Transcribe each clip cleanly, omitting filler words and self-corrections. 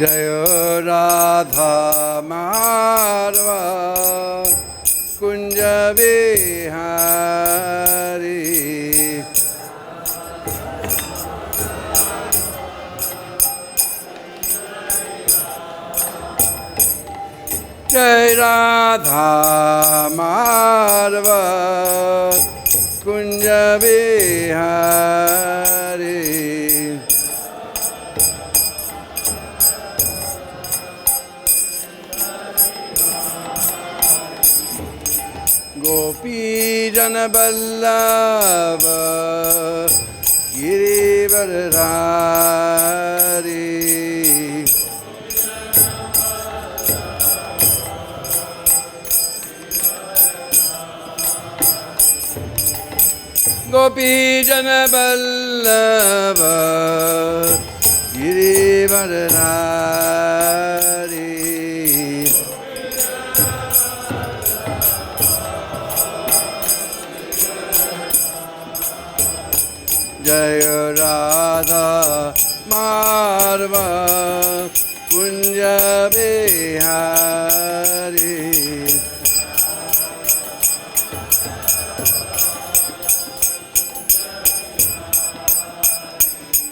Jayo Radha Madhava Kunja Vihari Jai Radha Madhava Kunja Vihari Gopī Jana Vallabha Girivaradhari Gopī Jana Vallabha Girivaradhari Jaya Radha Madhava Kunja Vihari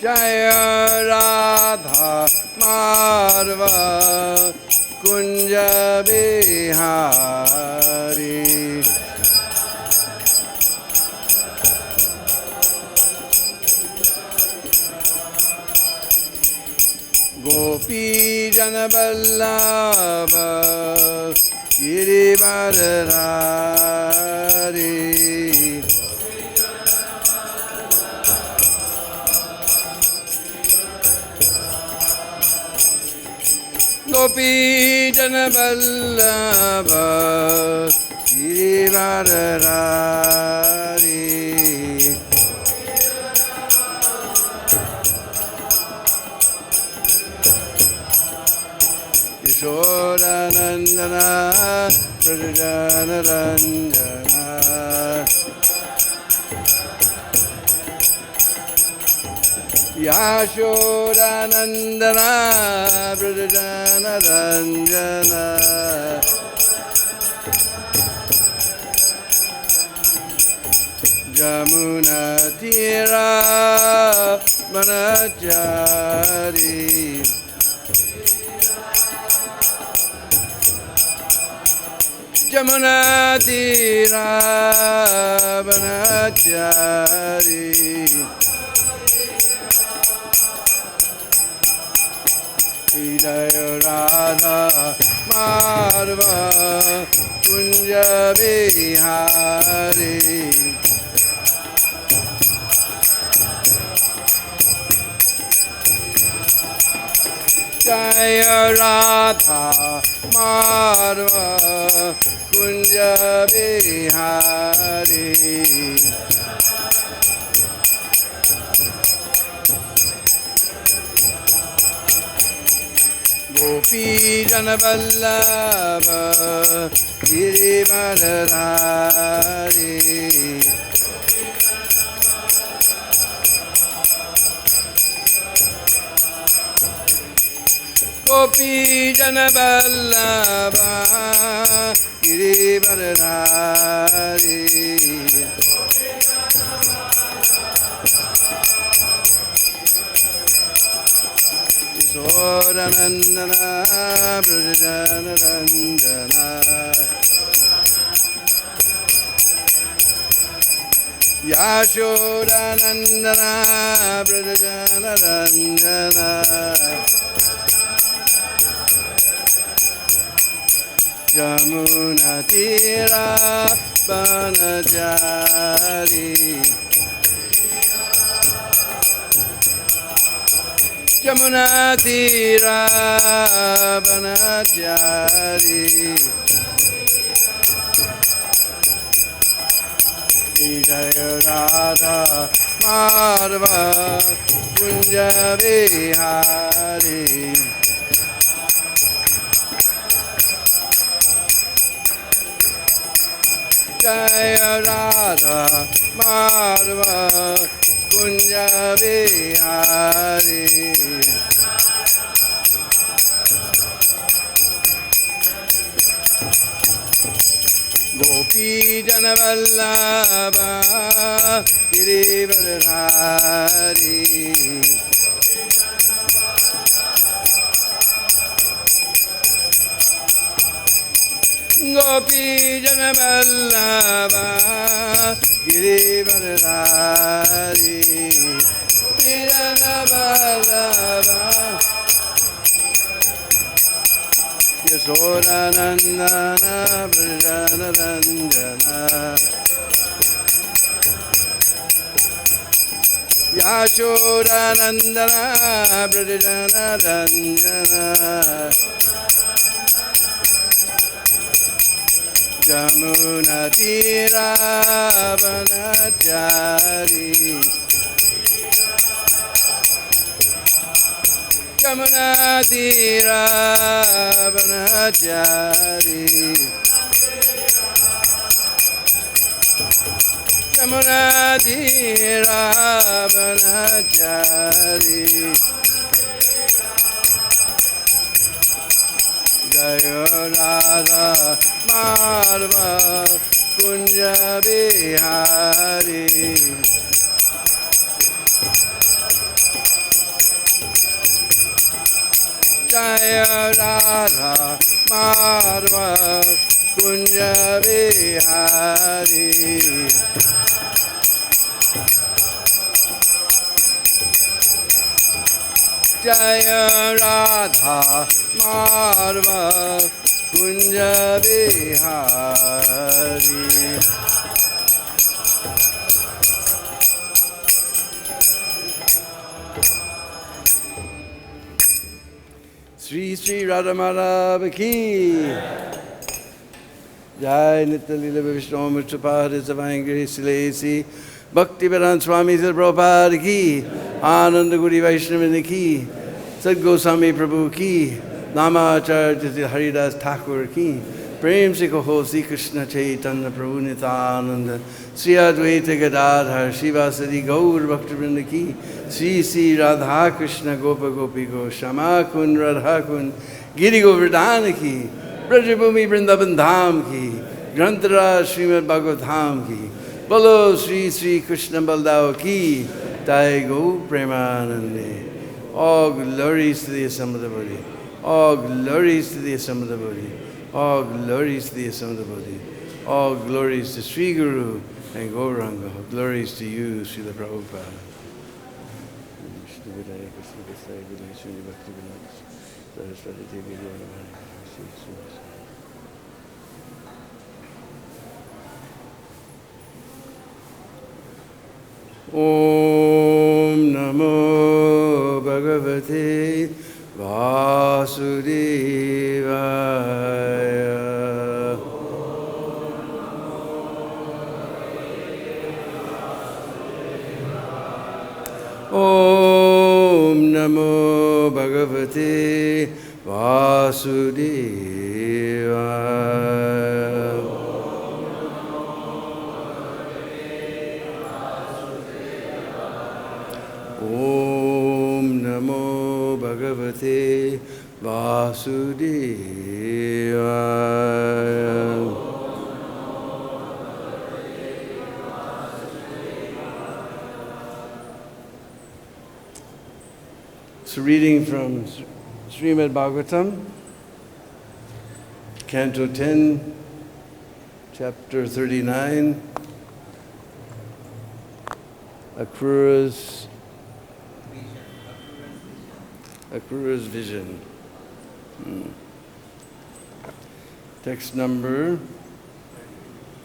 Jaya Radha Madhava Kunja Vihari Gopī Jana Vallabha Girivaradhari Gopī Jana Vallabha Girivaradhari Yashodanandana Prajanarandana Yashodanandana Prajanarandana Jamuna Tira Manachari Jamuna Tira Manachari Jaya Radha Madhava Kunja Vihari Jaya Radha Madhava Kunja Vihari Gopī Jana Vallabha Girivaradhari Gopī Jana Vallabha Girivaradhari Yashodanandana Prajanarandana Yashodanandana Prajanarandana Jamuna Tira Banachari Jamuna Tira Banachari Jaya Radha Madhava Kunja Vihari Jaya Radha Madhava Kunja Vihari Janavallabha Girivaradhari Gopi Janavallabha Girivaradhari Janavallabha Yasodanandana Brajanaranjana Yashodanandana Brajanaranjana Jamuna Tira Vanachari Jamuna Tira Vanachari Jamuna Tira Vanachari Jayo Radha Madhava Kunja Bihari Jaya Radha Madhava Kunja Bihari Jaya Radha Madhava Kunja Bihari Sri Sri Radha Madhava Ki Jai Nitya Lila Vishnu Murtapad Savine Grace Lacy Bhakti-Vedanta Swami Prabhupada Ki Ananda Guri Vaiṣṇava Ki Sad Goswami Prabhu Ki Namacharya Haridas Thakur Ki Prem Se Kaho Sri Kṛṣṇa Chaitanya Prabhu Nityananda Sri Advaita Gadadhar Shivasadi Gaur Bhaktivinoda Ki Sri Sri Radha Krishna Gopa Gopi Go Shama Kun Radha Kun Giri Govardhana Ki Brajabhumi Vrindavan Dham Ki Granthara Srimad Bhagavatam Ki Bolo Sri Sri Krishna Baldao Ki Jai Go Premanande. All glories to the assembled body. All glories to the assembled body. All glories to the assembled body. All glories to Sri Guru and Gauranga. Glories to you, Srila Prabhupada. Om Namo Bhagavate Vasudevaya. Om Namo Bhagavate Vasudevaya. Om Namo Bhagavate Vasudevaya. So reading from Srimad Bhagavatam, Canto 10, Chapter 39, Akrūra's vision. Text number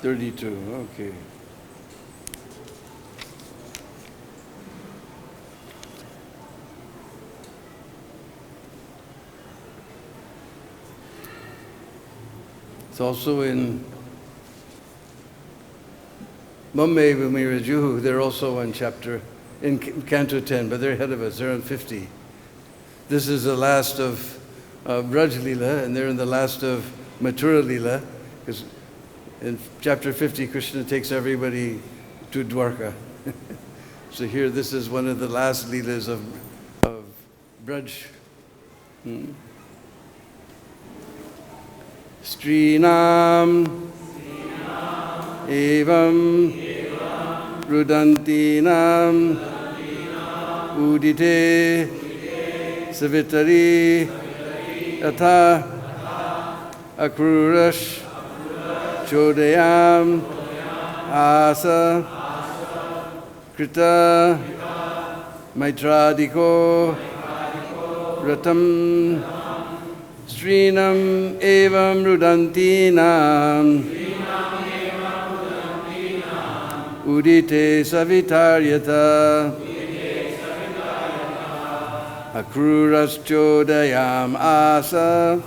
32. Okay. It's also in Mamme Vumirajuhu. They're also in Canto 10, but they're ahead of us. They're on 50. This is the last of Braj Lila, and they're in the last of Mathurā Lila, because in chapter 50, Kṛṣṇa takes everybody to Dvārakā. So here, this is one of the last Lilas of Braj. strīṇām evam, rudantīnām, udite, savitary, atha, akrūraś, codayām, atha, kṛta-maitrādiko, ratham, strīṇām, evam, rudantīnām, udite, savitary, akrūraś, codayām, atha,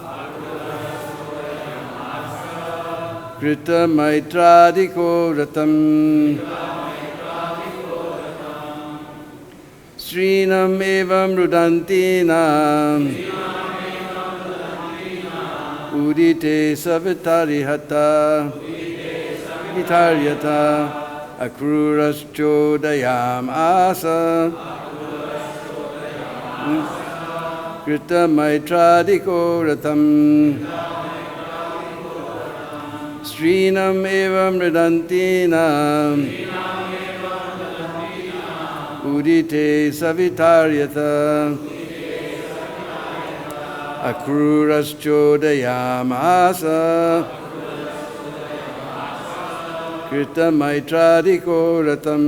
kṛta-maitrādiko, ratham, strīṇām, evam, rudantīnām, udite, savitari, atha, akrūraś, codayām, atha, kṛta-maitrādiko, ratham, strīṇām, evam, rudantīnām, udite, savitari, akrūraś, codayām, atha, kṛta-maitrādiko, ratham,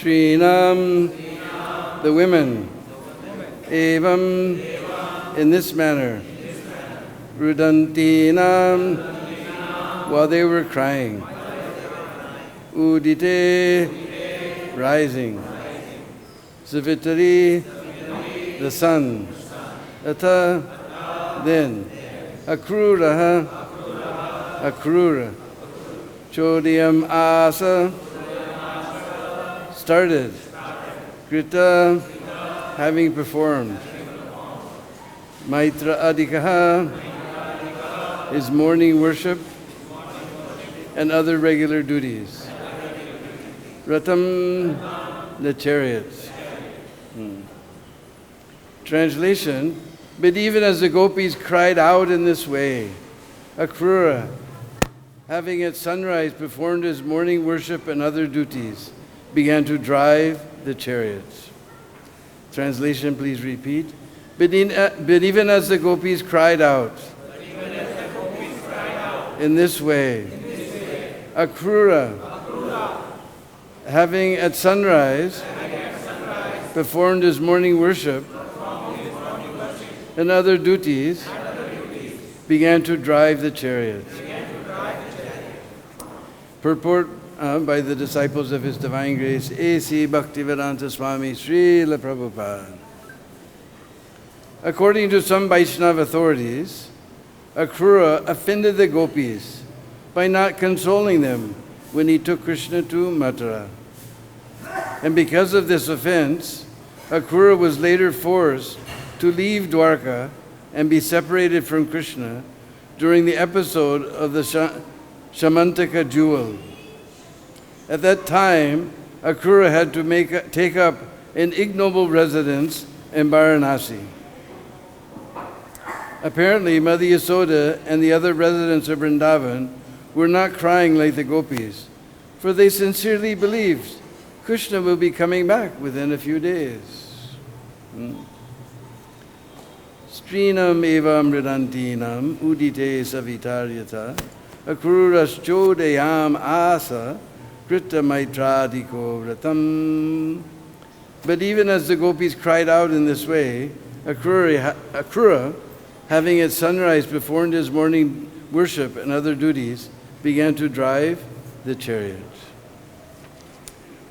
strīṇām, the women, evam, in this manner, rudantīnām, while they were crying, udite, rising, savitari, the sun, atha, then, akrūraḥ, akrūra, codayām, atha, started, kṛta, having performed, maitra-ādikaḥ, his morning worship and other regular duties, ratham, the chariot. Translation, but even as the gopīs cried out in this way, Akrūra, having at sunrise performed his morning worship and other duties, began to drive the chariots. Translation, please repeat. But even as the gopīs cried out, in this way, Akrūra, having at sunrise performed his morning worship and other duties, began to drive the chariots. Purport by the disciples of His Divine Grace, A.C. Bhaktivedanta Swami Srila Prabhupada. According to some Vaiṣṇava authorities, Akrūra offended the gopīs by not consoling them when he took Kṛṣṇa to Mathurā. And because of this offense, Akrūra was later forced to leave Dvārakā and be separated from Kṛṣṇa during the episode of the Syamantaka duel. At that time, Akrūra had to take up an ignoble residence in Vārāṇasī. Apparently, Mother Yasoda and the other residents of Vrindavan were not crying like the gopīs, for they sincerely believed Kṛṣṇa will be coming back within a few days. Strīṇām evaṁ rudantīnām udite savitari akrūraś codayām atha kṛta-maitrādiko ratham. But even as the gopīs cried out in this way, Akrūra, having at sunrise performed his morning worship and other duties, began to drive the chariot.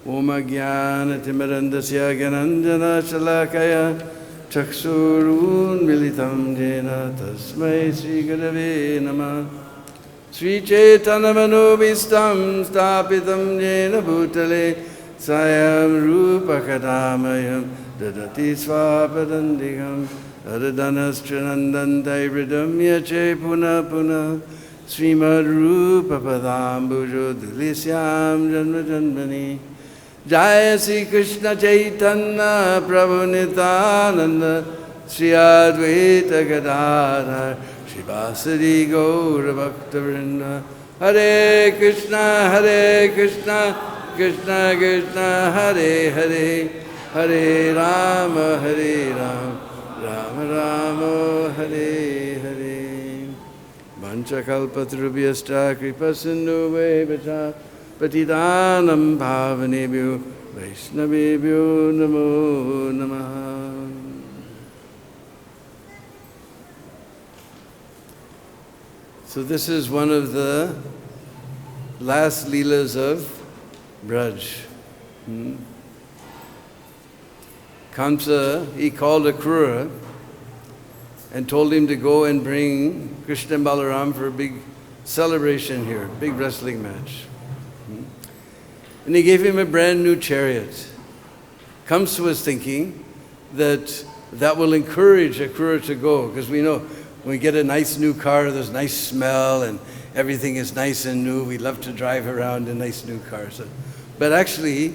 Om ajnana-timirandasya gyananjana-shalakaya chakshurunmilitam jena tasmai Sri Gurave Namah. Sri Chaitanya-manobhistam stapitam jena bhutale sayam rupa kṛta-mayam dadati svapadandikam ardhanastranandante vridamya che puna puna Srimad Rupa Padambujo Dulisyam Janma Janmani. Jaya Sri Kṛṣṇa Chaitanya Prabhu Nityananda Sri Advaita Gadadhar Srivasadi Gaura Bhakta Vrinda. Hare Kṛṣṇa Kṛṣṇa Kṛṣṇa Hare Hare Hare Rama Rama Rama Hare Hare. Vanchakalpatarubhyascha kripa-sindhubhyo patitanam pavanebhyo Vaishnavebhyo namo namaha. So this is one of the last leelas of Braj. Kamsa, he called Akrūra and told him to go and bring Kṛṣṇa and Balaram for a big celebration here, big wrestling match. And he gave him a brand new chariot. Kamsa was thinking that that will encourage Akrūra to go, because we know when we get a nice new car, there's nice smell and everything is nice and new. We love to drive around in nice new cars. But actually,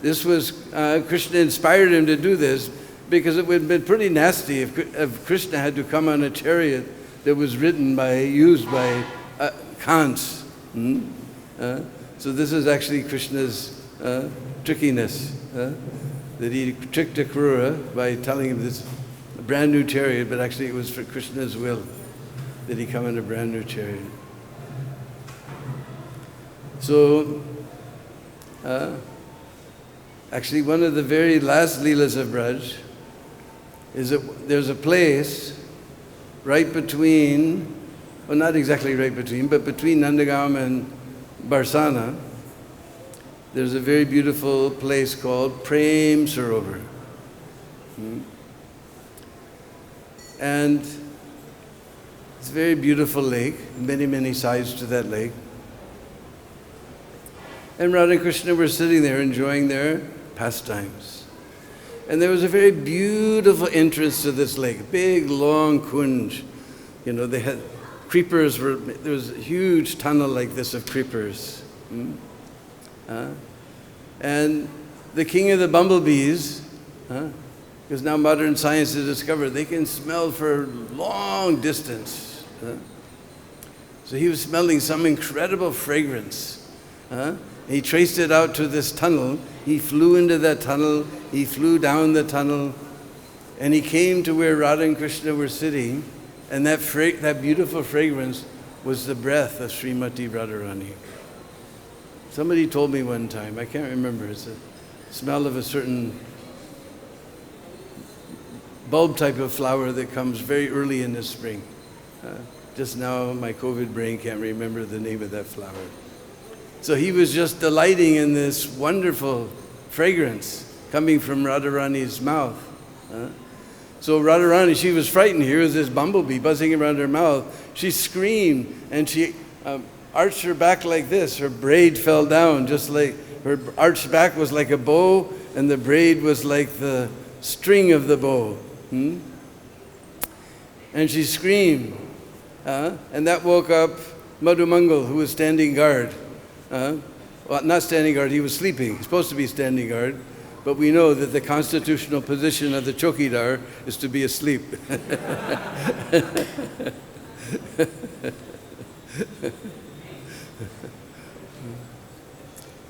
this was, Kṛṣṇa inspired him to do this, because it would have been pretty nasty if Kṛṣṇa had to come on a chariot that was used by Kants. So this is actually Krishna's trickiness, that he tricked Akrūra by telling him this brand new chariot, but actually it was for Krishna's will that he come in a brand new chariot. So, actually one of the very last leelas of Braj is that there's a place right between, well not exactly right between, but between Nandagam and Barsana, there's a very beautiful place called Prem Sarovar. And it's a very beautiful lake, many, many sides to that lake. And Radha and Kṛṣṇa were sitting there enjoying their pastimes. And there was a very beautiful entrance to this lake, a big, long kunj. You know, they had creepers, there was a huge tunnel like this of creepers. And the king of the bumblebees, because now modern science has discovered they can smell for long distance. So he was smelling some incredible fragrance. He traced it out to this tunnel. He flew into that tunnel. He flew down the tunnel. And he came to where Radha and Kṛṣṇa were sitting. And that beautiful fragrance was the breath of Srimati Radharani. Somebody told me one time, I can't remember, it's a smell of a certain bulb type of flower that comes very early in the spring. Just now my COVID brain can't remember the name of that flower. So he was just delighting in this wonderful fragrance coming from Radharani's mouth. So Radharani, she was frightened. Here was this bumblebee buzzing around her mouth. She screamed and she arched her back like this. Her braid fell down, just like her arched back was like a bow, and the braid was like the string of the bow. And she screamed, and that woke up Madhumangal, who was standing guard. Well, not standing guard, he was sleeping. He's supposed to be standing guard, but we know that the constitutional position of the chokidar is to be asleep.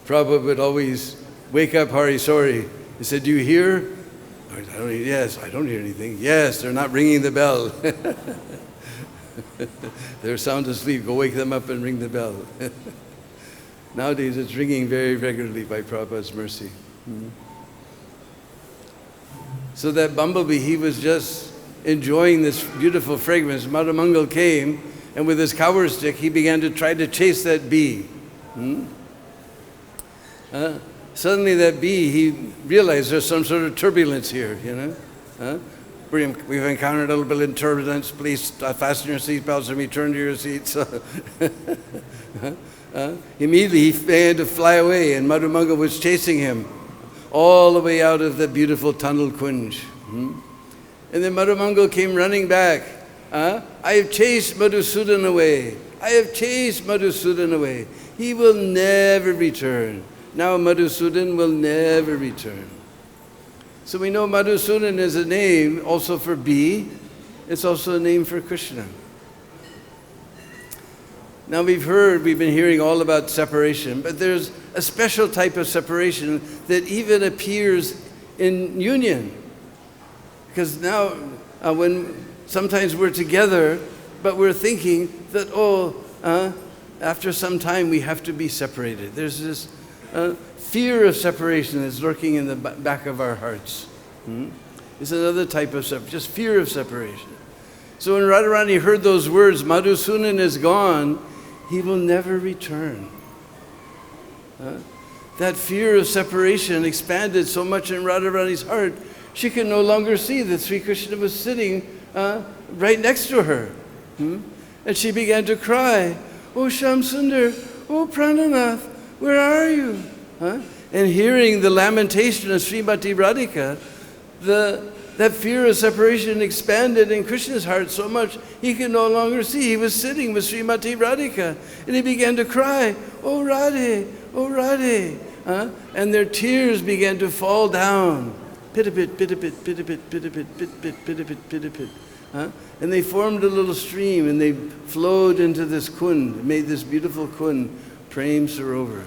Prabhupada would always wake up Hari Sori. He said, "Do you hear?" Yes, I don't hear anything. Yes, they're not ringing the bell. They're sound asleep. Go wake them up and ring the bell. Nowadays it's ringing very regularly by Prabhupada's mercy. So that bumblebee, he was just enjoying this beautiful fragrance. Madhumangal came, and with his cowherd stick, he began to try to chase that bee. Suddenly that bee, he realized there's some sort of turbulence here, We've encountered a little bit of turbulence. Please fasten your seatbelts and return to your seats. Immediately he began to fly away, and Madhumangal was chasing him all the way out of the beautiful tunnel kunj. And then Madhumangal came running back. I have chased Madhusudan away. I have chased Madhusudan away. He will never return. Now Madhusudan will never return. So we know Madhusudan is a name also for bee. It's also a name for Kṛṣṇa. Now we've been hearing all about separation, but there's a special type of separation that even appears in union. Because now, when sometimes we're together, but we're thinking that, after some time we have to be separated. There's this fear of separation that's lurking in the back of our hearts. It's another type of separation, just fear of separation. So when Radharani heard those words, Madhusudan is gone, he will never return. That fear of separation expanded so much in Radharani's heart, she could no longer see that Sri Krishna was sitting right next to her. And she began to cry, "Oh Shyamsundar, oh Prananath, where are you?" And hearing the lamentation of Srimati Radhika, that fear of separation expanded in Krishna's heart so much he could no longer see. He was sitting with Srimati Radhika, and he began to cry, "Oh Radhe, oh Radhe." And their tears began to fall down. Pitapit, pitapit, pitapit, pitapit, pitapit, pitapit, pitapit. And they formed a little stream, and they flowed into this kund, made this beautiful kund, Prem Sarovar.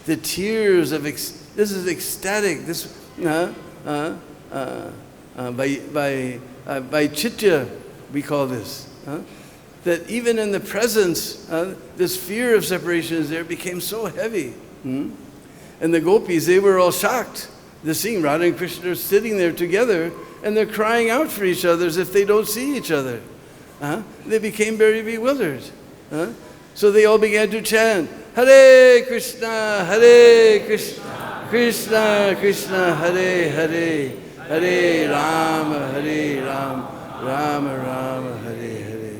The tears of, this is ecstatic, this, by Chitya, we call this. That even in the presence, this fear of separation is there, became so heavy. And the gopīs, they were all shocked. They're seeing Radha and Krishna are sitting there together, and they're crying out for each other as if they don't see each other. They became very bewildered. So they all began to chant, "Hare Krishna, Hare Krishna, Krishna Krishna, Hare Hare, Hare Rama, Hare Rama, Rama Rama, Hare Hare."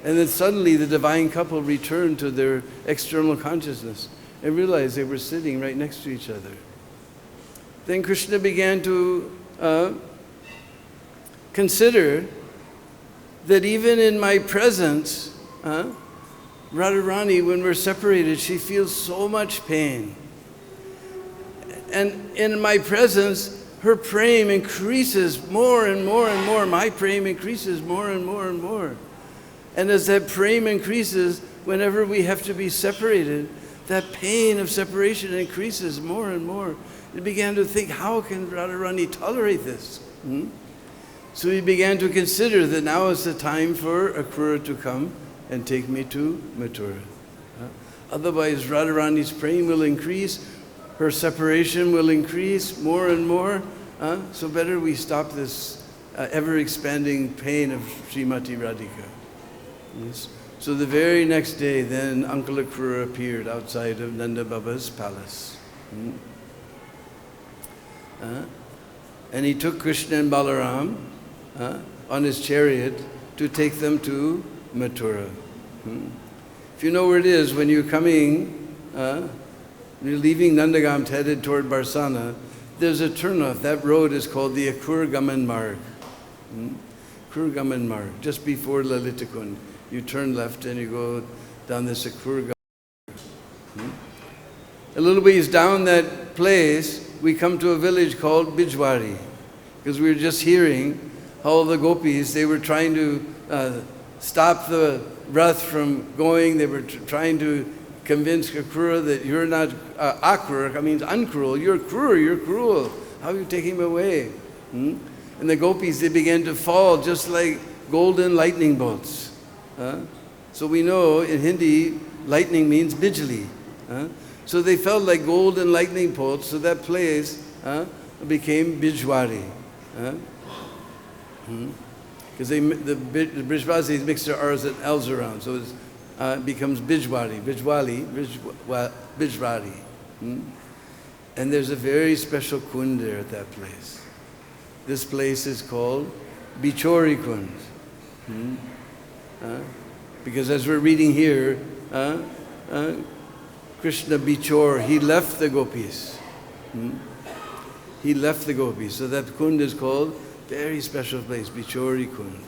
And then suddenly the divine couple returned to their external consciousness and realized they were sitting right next to each other. Then Krishna began to consider that even in my presence, Radharani, when we're separated, she feels so much pain. And in my presence, her prem increases more and more and more. My prem increases more and more and more. And as that prem increases, whenever we have to be separated, that pain of separation increases more and more. He began to think, how can Radharani tolerate this? So he began to consider that now is the time for Akrūra to come and take me to Mathurā. Otherwise, Radharani's prem will increase, her separation will increase more and more. So better we stop this ever-expanding pain of Srimati Radhika. Yes. So the very next day, then Uncle Akrūra appeared outside of Nanda Baba's palace. And he took Kṛṣṇa and Balaram on his chariot to take them to Mathurā. If you know where it is, when you're coming, you're leaving Nandagam headed toward Barsana, there's a turnoff. That road is called the Akrūra Marg. Akrūra Marg, just before Lalitakund. You turn left and you go down this Akrūra. A little ways down that place, we come to a village called Bijwari, because we were just hearing how the gopīs, they were trying to stop the rath from going. They were trying to convince Akrūra that you're not akrūraḥ, means uncruel. You're cruel, you're cruel. How are you taking him away? And the gopīs, they began to fall just like golden lightning bolts. So we know in Hindi, lightning means bijli. So they felt like golden lightning bolts, so that place became Bijwari. Because the Brijvasis mix their R's and L's around, so it becomes Bijwari, Bijwari. And there's a very special kund there at that place. This place is called Bichori Kund. Because as we're reading here, Kṛṣṇa Bichor, he left the gopīs. He left the gopīs. So that kund is called, very special place, Bichori Kund,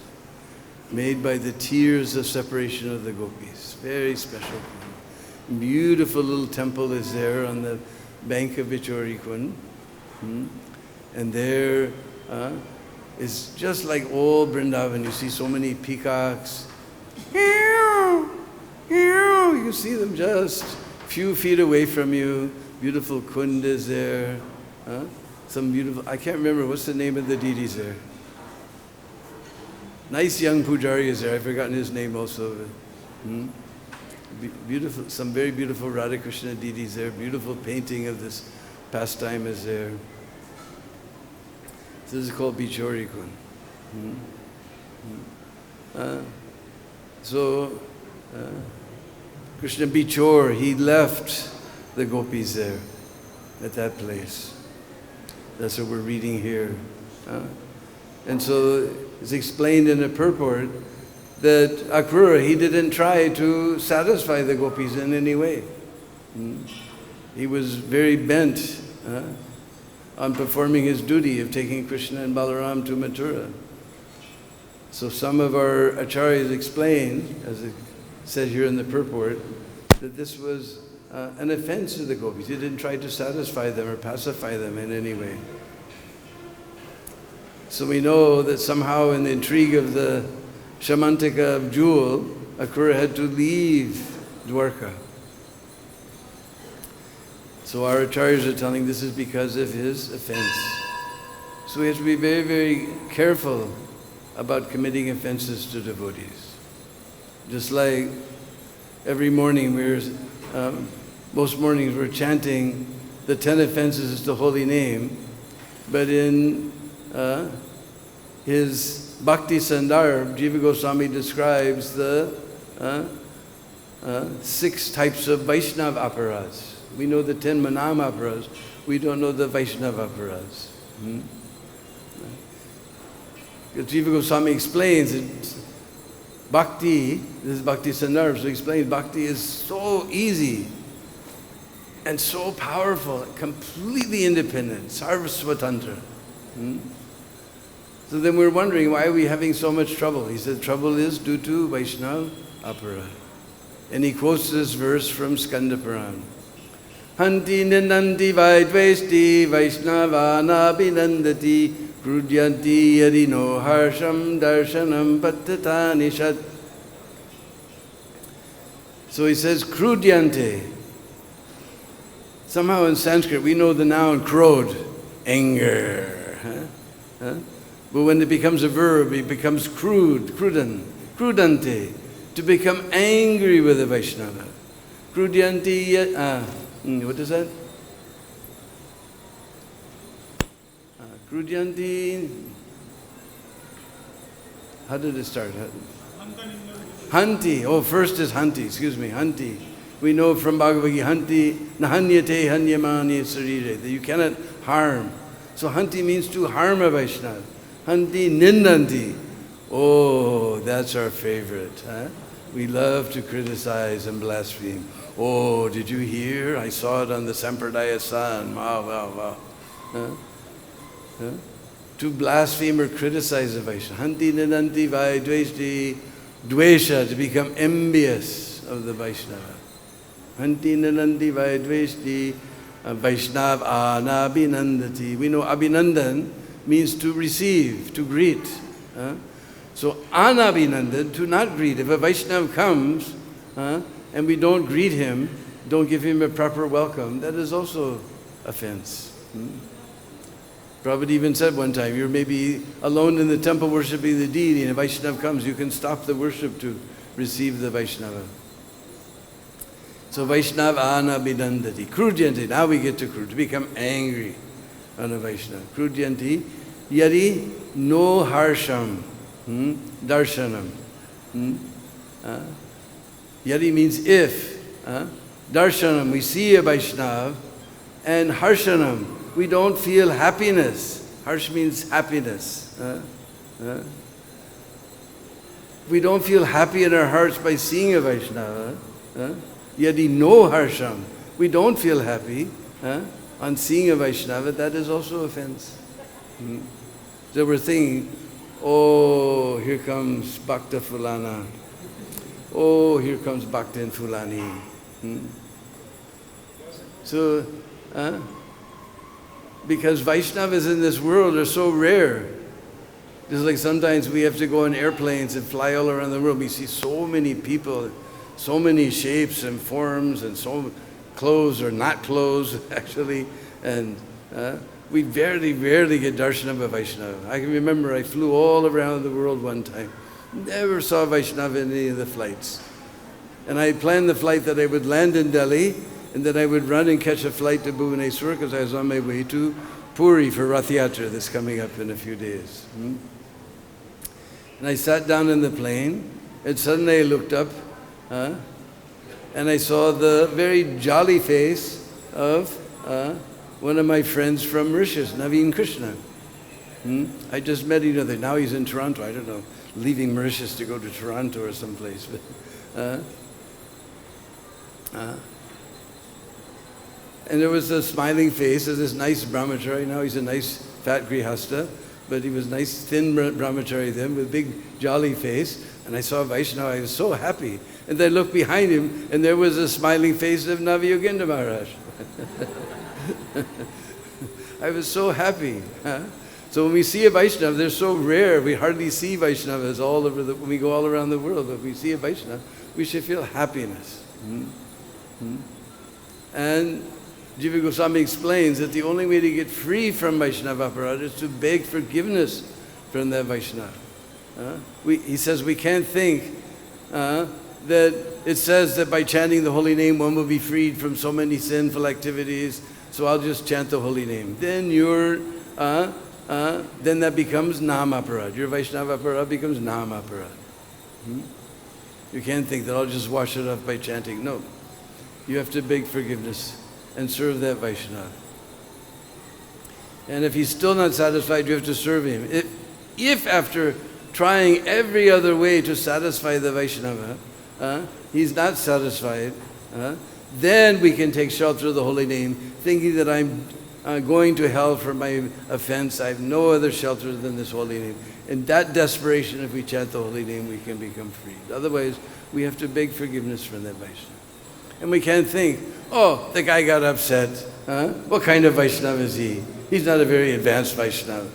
made by the tears of separation of the gopīs. Very special kund. Beautiful little temple is there on the bank of Bichori Kund. And there is just like old Vrindavan. You see so many peacocks. You see them just a few feet away from you. Beautiful kund is there. Some beautiful, I can't remember, what's the name of the deities there? Nice young pujari is there. I've forgotten his name also. Beautiful, some very beautiful Radha Krishna deities there. Beautiful painting of this pastime is there. So this is called Bichori Kund. So Kṛṣṇa Bichor, he left the gopīs there at that place. That's what we're reading here. And so it's explained in the purport that Akrūra, he didn't try to satisfy the gopīs in any way. He was very bent on performing his duty of taking Kṛṣṇa and Balaram to Mathurā. So some of our acharyas explain, as it said here in the purport, that this was an offense to the gopīs. He didn't try to satisfy them or pacify them in any way. So we know that somehow in the intrigue of the Syamantaka of jewel, Akrūra had to leave Dvārakā. So our acharyas are telling this is because of his offense. So we have to be very, very careful about committing offenses to devotees. Just like every morning most mornings we're chanting the 10 offenses to holy name, but in his Bhakti Sandarbh, Jiva Goswami describes the 6 types of Vaiṣṇava aparas. We know the 10 manam aparas, we don't know the Vaiṣṇava aparas. Jiva Goswami explains that bhakti, this is Bhakti Sandarbh, so he explains bhakti is so easy and so powerful, completely independent, sarvasvatantra. So then we're wondering, why are we having so much trouble? He said, trouble is due to Vaiṣṇava apara. And he quotes this verse from Skanda Purana. Hanti ninanti vaidvesti Vaiṣṇavānabhinandati krūdyanti yadino harsham darshanam pattatani. So he says, krūdyante. Somehow in Sanskrit we know the noun krod, anger. But when it becomes a verb, it becomes krudante, to become angry with a Vaishnava. Krudyanti, what is that? Krudyanti, how did it start? Hanti. Oh, first is Hanti, excuse me, Hanti. We know from Bhagavad-Gita, Hanti nahanyate hanyamani sarire, that you cannot harm. So Hanti means to harm a Vaishnava. Hanti nindanti. Oh, that's our favorite. Huh? We love to criticize and blaspheme. Oh, did you hear? I saw it on the Sampradaya Sun. Wow, wow, wow. Huh? Huh? To blaspheme or criticize a Vaishnava. Hanti nindanti vai dveshti. Dvesha, to become envious of the Vaishnava. Hanti nindanti vai dveshti. Vaishnav anabhinandati. We know abhinandan means to receive, to greet. So anabhinandan, to not greet. If a Vaishnava comes and we don't greet him, don't give him a proper welcome, that is also offense. Prabhupada even said one time, you're maybe alone in the temple worshipping the deity, and a Vaishnava comes, you can stop the worship to receive the Vaishnava. So Vaishnava anabhinandati. Krudyanti, now we get to Krud, to become angry on a Vaishnava. Krudyanti, yadi no harsham, darshanam. Yadi means if. Darshanam, we see a Vaishnava, and harshanam, we don't feel happiness. Harsh means happiness. We don't feel happy in our hearts by seeing a Vaishnava. Yadi no harsham, we don't feel happy on seeing a Vaishnava, that is also offense. So we're thinking, oh, here comes Bhakta Fulana. Oh, here comes Bhakta and Fulani. So, because Vaishnavas in this world are so rare. Just like sometimes we have to go on airplanes and fly all around the world. We see so many people, so many shapes and forms, and so clothes or not clothes, actually. And we very rarely get darshan of a Vaishnava. I can remember I flew all around the world one time. Never saw Vaishnava in any of the flights. And I planned the flight that I would land in Delhi, and then I would run and catch a flight to Bhubaneswar because I was on my way to Puri for Rath Yatra that's coming up in a few days. And I sat down in the plane, and suddenly I looked up, and I saw the very jolly face of one of my friends from Mauritius, Naveen Kṛṣṇa. I just met each other. Now he's in Toronto. I don't know, leaving Mauritius to go to Toronto or someplace. But, and there was a smiling face of this nice brahmachari. Now he's a nice fat grihasta, but he was nice thin brahmachari then with big jolly face. And I saw Vaishnava, I was so happy. And then I looked behind him, and there was a smiling face of Navayogendra Maharaj. I was so happy. So when we see a Vaishnava, they're so rare. We hardly see Vaishnavas all over when we go all around the world. But if we see a Vaishnava, we should feel happiness. And Jiva Goswami explains that the only way to get free from Vaishnava aparadha is to beg forgiveness from that Vaishnava. He says we can't think that it says that by chanting the holy name one will be freed from so many sinful activities, so I'll just chant the holy name. Then then that becomes nam aparadha. Your Vaishnava aparadha becomes nam aparadha. You can't think that I'll just wash it off by chanting. No. You have to beg forgiveness and serve that Vaishnava. And if he's still not satisfied, you have to serve him. If after trying every other way to satisfy the Vaishnava, he's not satisfied, then we can take shelter of the holy name, thinking that I'm going to hell for my offense. I have no other shelter than this holy name. In that desperation, if we chant the holy name, we can become freed. Otherwise, we have to beg forgiveness from that Vaishnava. And we can't think, oh, the guy got upset. What kind of Vaishnava is he? He's not a very advanced Vaishnava.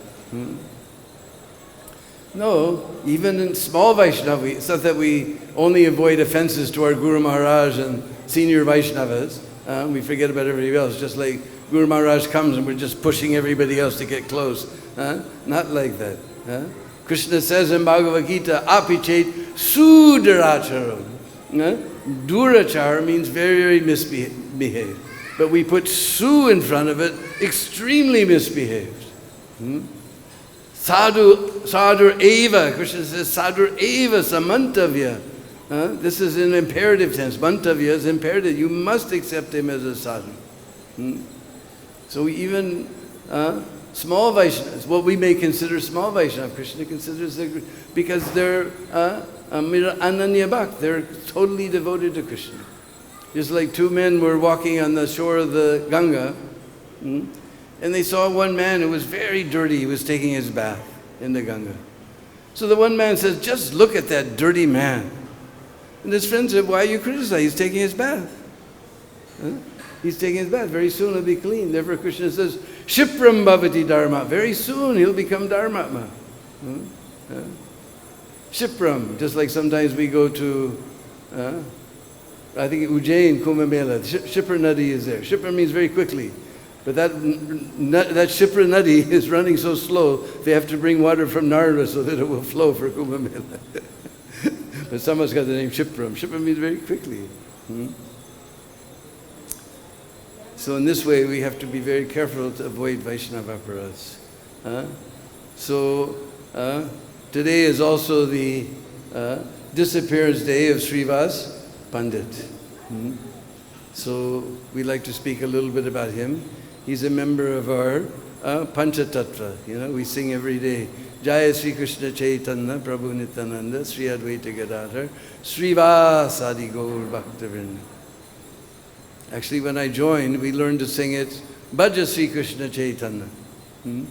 No, even in small Vaishnava, it's not that we only avoid offenses to our Guru Maharaj and senior Vaishnavas. We forget about everybody else, just like Guru Maharaj comes and we're just pushing everybody else to get close. Not like that. Kṛṣṇa says in Bhagavad-Gita, apichet sudaracharam. Durachar means very, very misbehaved. But we put su in front of it, extremely misbehaved. sadhu eva. Krishna says, sadhu eva samantavya. This is in imperative tense. Mantavya is imperative. You must accept him as a sadhu. So even small Vaishnavas, what we may consider small Vaishnava, Krishna considers them, because they're ananya bhakt, they're totally devoted to Krishna. Just like two men were walking on the shore of the Ganga, and they saw one man who was very dirty. He was taking his bath in the Ganga. So the one man says, just look at that dirty man. And his friend said, why are you criticizing? He's taking his bath. He's taking his bath. Very soon he'll be clean. Therefore Krishna says, Shipram bhavati dharma. Very soon he'll become dharmatma. Shipram. Just like sometimes we go to, I think Ujjain, Kumbh Mela. Shipra Nadi is there. Shipra means very quickly. But that Shipra Nadi is running so slow, they have to bring water from Narada so that it will flow for Kumbh Mela. But someone's got the name Shipram. Shipram means very quickly. So in this way, we have to be very careful to avoid Vaishnava aparas. So today is also the disappearance day of Srivas Pandit. So we'd like to speak a little bit about him. He's a member of our Panchatattva. You know, we sing every day. Jaya Sri Krishna Chaitanya Prabhu Nityananda Sri Advaita Gadadhar Srivasadi Gaur Bhaktivinoda. Actually, when I joined, we learned to sing it Bhaja Sri Krishna Chaitanya. And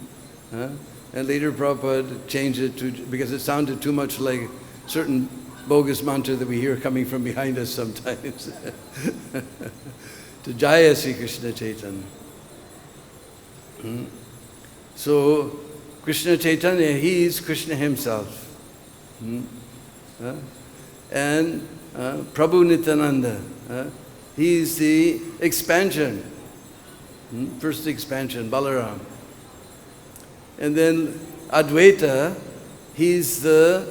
later Prabhupada changed it to, because it sounded too much like certain bogus mantra that we hear coming from behind us sometimes. To Jaya Sri Krishna Chaitanya. So, Krishna Chaitanya, he is Krishna himself. And Prabhu Nityananda, he is the expansion, first expansion, Balaram. And then Advaita, he's the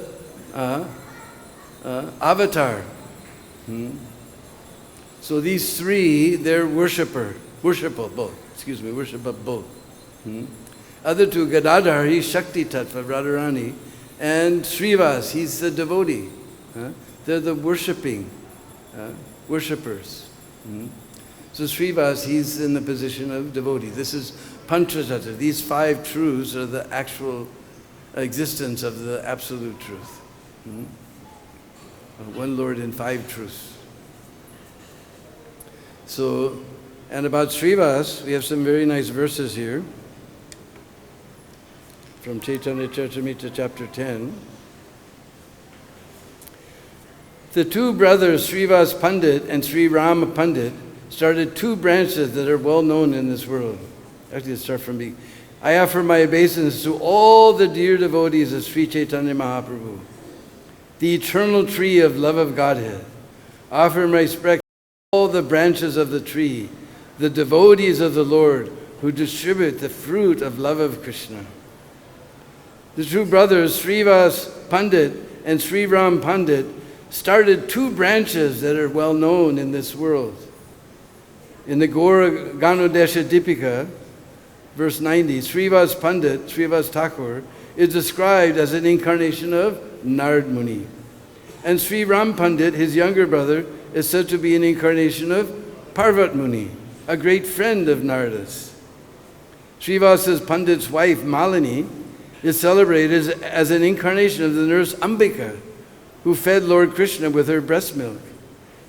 avatar. So these three, they're worshipable. Other two, Gadadhar, he's Shakti Tattva, Radharani, and Srivas, he's the devotee. They're the worshippers. So Srivas, he's in the position of devotee. This is Panchatattva. These five truths are the actual existence of the absolute truth. One Lord in five truths. So, and about Srivas, we have some very nice verses here from Chaitanya Charitamrita chapter 10. The two brothers, Srivas Pandit and Sri Rama Pandit, started two branches that are well known in this world. Actually, let's start from me. I offer my obeisance to all the dear devotees of Sri Chaitanya Mahaprabhu, the eternal tree of love of Godhead. I offer my respect to all the branches of the tree, the devotees of the Lord who distribute the fruit of love of Krishna. The two brothers, Srivas Pandit and Sri Ram Pandit, started two branches that are well known in this world. In the Gaura Ganodesha Dipika, verse 90, Srivas Pandit, Srivas Thakur, is described as an incarnation of Narad Muni. And Sri Ram Pandit, his younger brother, is said to be an incarnation of Parvat Muni, a great friend of Narada's. Srivas Pandit's wife, Malini, is celebrated as an incarnation of the nurse Ambika, who fed Lord Krishna with her breast milk.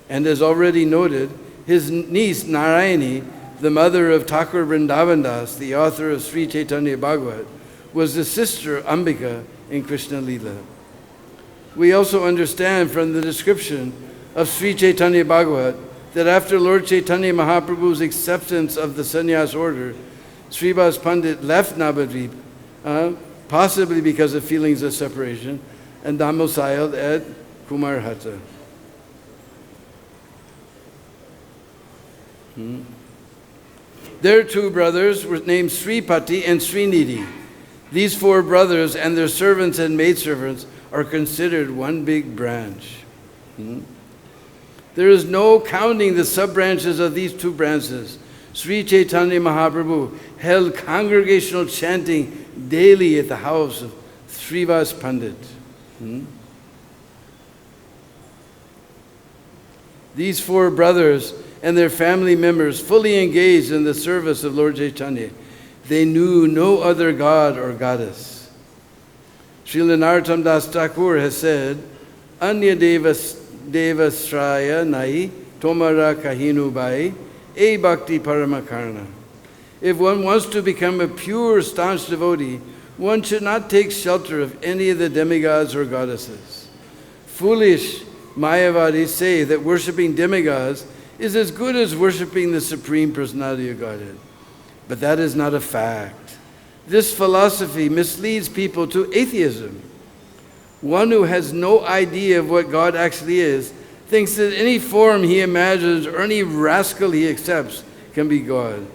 And as already noted, his niece Narayani, the mother of Thakur Vrindavan Das, the author of Sri Chaitanya Bhagavat, was the sister of Ambika in Krishna Lila. We also understand from the description of Sri Chaitanya Bhagavat that after Lord Chaitanya Mahaprabhu's acceptance of the sannyas order, Srivas Pandit left Navadvip, possibly because of feelings of separation, and domiciled at Kumarhata. Their two brothers were named Sripati and Srinidhi. These four brothers and their servants and maidservants are considered one big branch. There is no counting the sub-branches of these two branches. Sri Chaitanya Mahaprabhu held congregational chanting daily at the house of Srivas Pandit. These four brothers and their family members fully engaged in the service of Lord Chaitanya. They knew no other god or goddess. Srila Narottam Das Thakur has said, Anya devasraya nai tomara kahinu bai e bhakti paramakarna. If one wants to become a pure, staunch devotee, one should not take shelter of any of the demigods or goddesses. Foolish Mayavadis say that worshipping demigods is as good as worshipping the Supreme Personality of Godhead. But that is not a fact. This philosophy misleads people to atheism. One who has no idea of what God actually is thinks that any form he imagines or any rascal he accepts can be God.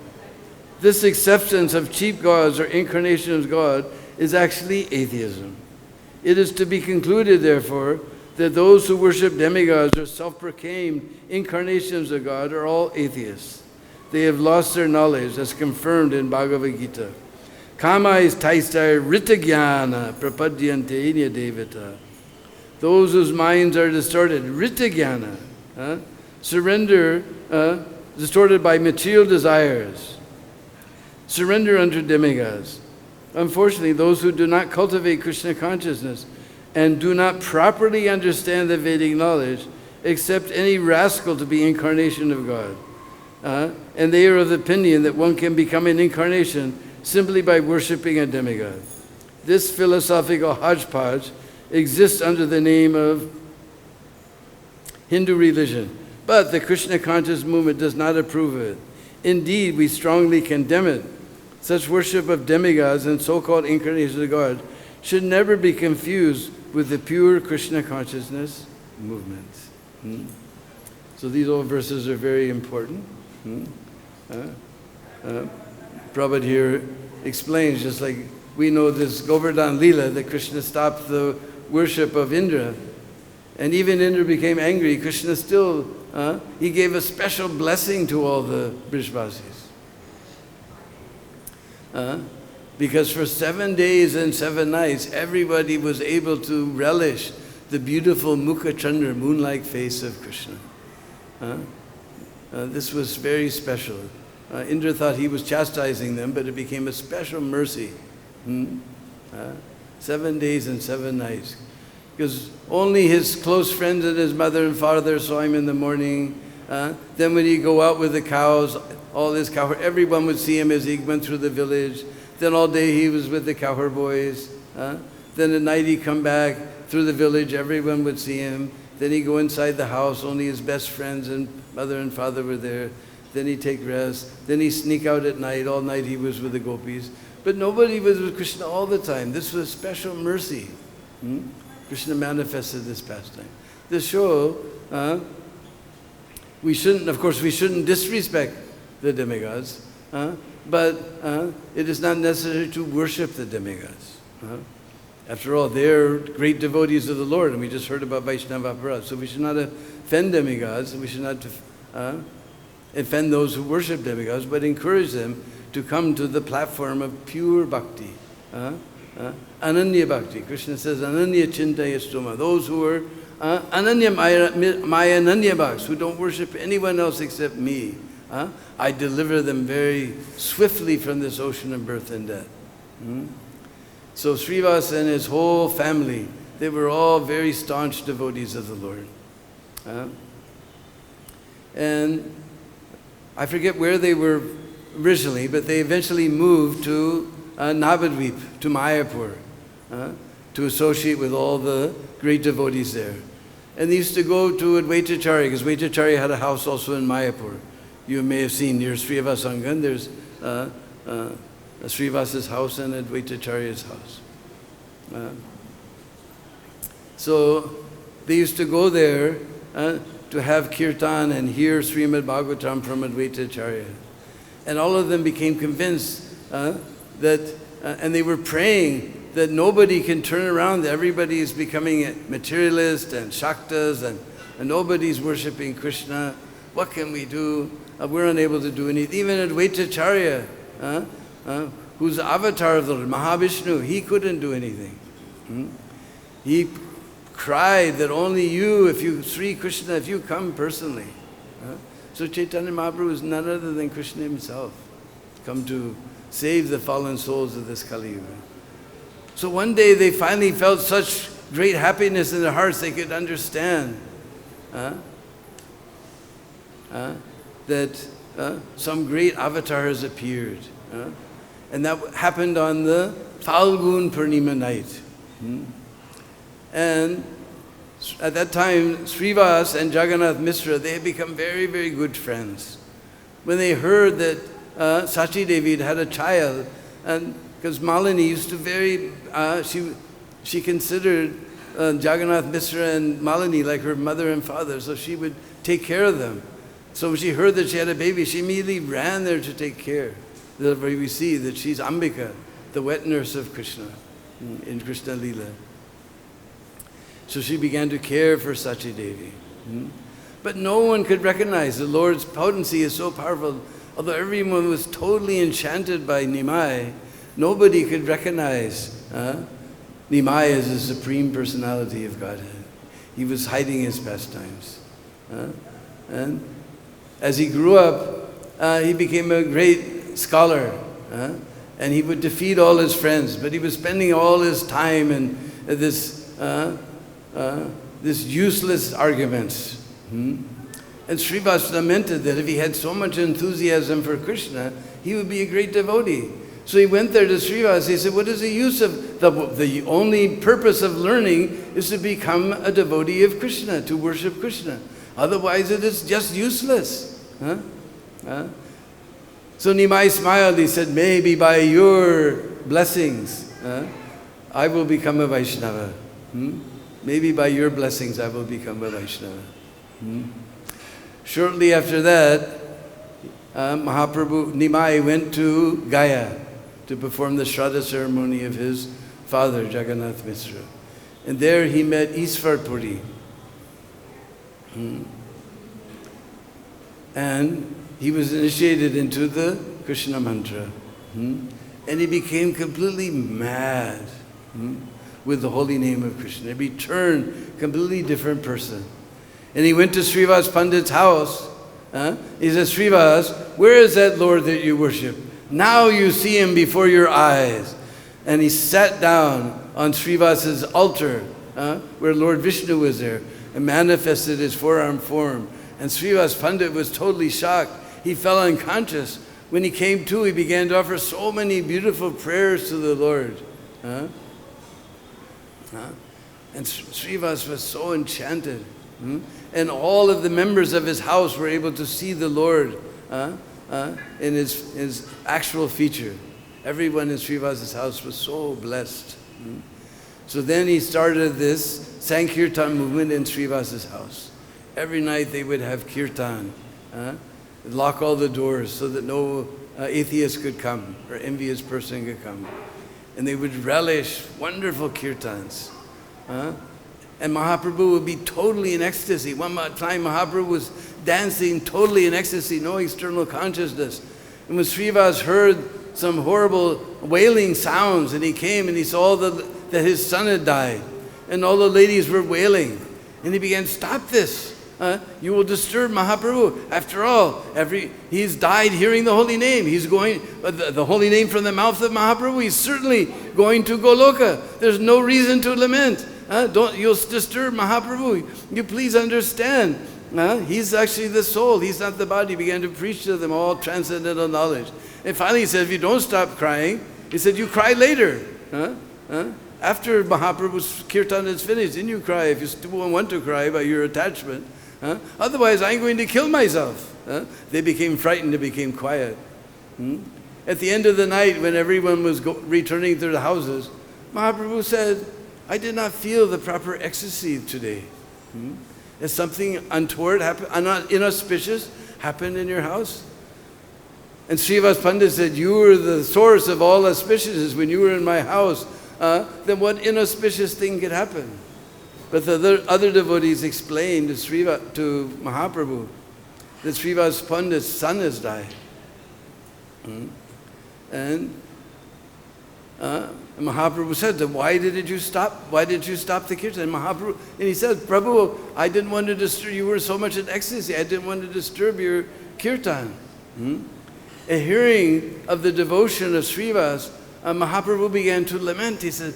This acceptance of cheap gods or incarnations of God is actually atheism. It is to be concluded, therefore, that those who worship demigods or self-proclaimed incarnations of God are all atheists. They have lost their knowledge, as confirmed in Bhagavad-Gita. Kama is taistar ritagyana prapadyante devata. Those whose minds are distorted, ritagyana, surrender, distorted by material desires, surrender unto demigods. Unfortunately, those who do not cultivate Krishna consciousness and do not properly understand the Vedic knowledge accept any rascal to be incarnation of God. And they are of the opinion that one can become an incarnation simply by worshipping a demigod. This philosophical hodgepodge exists under the name of Hindu religion, but the Krishna conscious movement does not approve of it. Indeed, we strongly condemn it. Such worship of demigods and so-called incarnations of God should never be confused with the pure Krishna consciousness movement. So these old verses are very important. Prabhupada here explains, just like we know this Govardhan Leela, that Krishna stopped the worship of Indra. And even Indra became angry. Krishna still, he gave a special blessing to all the Brishvasis. Because for 7 days and 7 nights, everybody was able to relish the beautiful Mukha Chandra, moon-like face of Krishna. This was very special. Indra thought he was chastising them, but it became a special mercy. 7 days and 7 nights. Because only his close friends and his mother and father saw him in the morning. Then when he'd go out with the cows, all his cow, everyone would see him as he went through the village. Then all day he was with the cowherd boys. Then at night he'd come back through the village, everyone would see him. Then he'd go inside the house, only his best friends and mother and father were there. Then he'd take rest. Then he'd sneak out at night. All night he was with the gopīs. But nobody was with Krishna all the time. This was special mercy. Krishna manifested this pastime. This show, we shouldn't, of course, we shouldn't disrespect the demigods, but it is not necessary to worship the demigods. After all, they're great devotees of the Lord, and we just heard about Vaiṣṇava. So we should not offend demigods, and we should not offend those who worship demigods, but encourage them to come to the platform of pure bhakti. Ananya bhakti. Krishna says, Ananya chintayastuma. Those who are ananya maya ananya bhaks, who don't worship anyone else except me. I deliver them very swiftly from this ocean of birth and death. So Srivas and his whole family, they were all very staunch devotees of the Lord. And I forget where they were originally, but they eventually moved to Navadvip, to Mayapur, to associate with all the great devotees there. And they used to go to Advaitacharya, because Advaitacharya had a house also in Mayapur. You may have seen near Srivasangan, there's Srivas's house and Advaitacharya's house. So they used to go there to have kirtan and hear Srimad Bhagavatam from Advaitacharya. And all of them became convinced that, and they were praying that nobody can turn around, that everybody is becoming a materialist and shaktas, and nobody's worshipping Krishna. what can we do? We're unable to do anything. Even Advaitacharya, who's the avatar of the Lord, Mahavishnu, he couldn't do anything. He cried that only you, Sri Krishna, if you come personally. So Chaitanya Mahaprabhu is none other than Krishna himself, come to save the fallen souls of this Kali Yuga. So one day they finally felt such great happiness in their hearts they could understand that some great avatar has appeared. And that happened on the Falgun Purnima night. And at that time, Srivas and Jagannath Mishra, they had become very, very good friends. When they heard that Sachi Devi had a child, and because Malini used to she considered Jagannath Mishra and Malini like her mother and father, so she would take care of them. So when she heard that she had a baby, she immediately ran there to take care. That's where we see that she's Ambika, the wet nurse of Krishna, in Krishna Lila. So she began to care for Sachi Devi. But no one could recognize the Lord's potency is so powerful. Although everyone was totally enchanted by Nimai, nobody could recognize Nimai as the Supreme Personality of Godhead. He was hiding his pastimes. And as he grew up, he became a great scholar. And he would defeat all his friends, but he was spending all his time in this useless arguments. And Srivas lamented that if he had so much enthusiasm for Krishna, he would be a great devotee. So he went there to Srivas. He said, what is the use of the only purpose of learning is to become a devotee of Krishna, to worship Krishna. Otherwise it is just useless. So Nimai smiled. He said, maybe by your blessings, I will become a Vaiṣṇava. Maybe by your blessings I will become a Vaiṣṇava. Shortly after that, Mahaprabhu Nimai went to Gaya to perform the Shraddha ceremony of his father, Jagannath Mishra. And there he met Isvarpuri. And he was initiated into the Krishna mantra. And he became completely mad with the holy name of Krishna. He turned a completely different person. And he went to Srivas Pandit's house. He said, Srivas, where is that Lord that you worship? Now you see him before your eyes. And he sat down on Srivas's altar, where Lord Vishnu was there, and manifested his four-armed form. And Srivas Pandit was totally shocked. He fell unconscious. When he came to, he began to offer so many beautiful prayers to the Lord. And Srivas was so enchanted. And all of the members of his house were able to see the Lord in his actual feature. Everyone in Srivas's house was so blessed. So then he started this Sankirtan movement in Srivas's house. Every night they would have kirtan, lock all the doors so that no atheist could come or envious person could come. And they would relish wonderful kirtans. And Mahaprabhu would be totally in ecstasy. One time Mahaprabhu was dancing totally in ecstasy, no external consciousness. And when Srivas heard some horrible wailing sounds, and he came and he saw that his son had died, and all the ladies were wailing. And he began, stop this. You will disturb Mahaprabhu. After all, he's died hearing the holy name. He's going, the holy name from the mouth of Mahaprabhu, he's certainly going to Goloka. There's no reason to lament. You'll disturb Mahaprabhu. You please understand. He's actually the soul. He's not the body. He began to preach to them all transcendental knowledge. And finally he said, if you don't stop crying, he said, you cry later. After Mahaprabhu's kirtan is finished, then you cry if you still want to cry by your attachment. Otherwise, I'm going to kill myself. They became frightened, they became quiet. At the end of the night, when everyone was returning to their houses, Mahaprabhu said, I did not feel the proper ecstasy today. Has something untoward happened, inauspicious happened in your house? And Srivas Pandit said, you were the source of all auspiciousness when you were in my house. Then what inauspicious thing could happen? But the other devotees explained to Mahaprabhu that Srivas Pandit's son has died. And Mahaprabhu said, why did you stop? Why did you stop the kirtan? And he said, Prabhu, I didn't want to disturb, you were so much in ecstasy, I didn't want to disturb your kirtan. A hearing of the devotion of Srivas, Mahaprabhu began to lament. He said,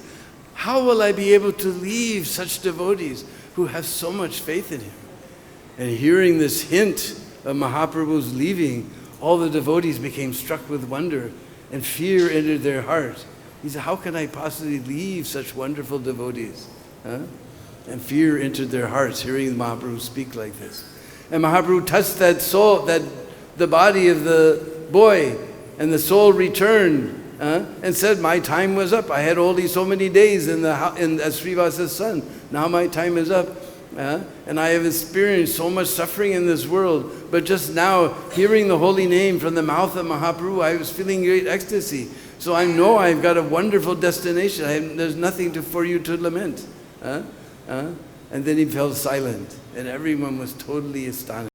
how will I be able to leave such devotees who have so much faith in him? And hearing this hint of Mahaprabhu's leaving, all the devotees became struck with wonder and fear entered their heart. He said, how can I possibly leave such wonderful devotees? And fear entered their hearts, hearing Mahaprabhu speak like this. And Mahaprabhu touched that soul, the body of the boy, and the soul returned and said, my time was up. I had only so many days as Srivas' son. Now my time is up. And I have experienced so much suffering in this world, but just now, hearing the holy name from the mouth of Mahaprabhu, I was feeling great ecstasy. So I know I've got a wonderful destination. There's nothing for you to lament. And then he fell silent, and everyone was totally astonished.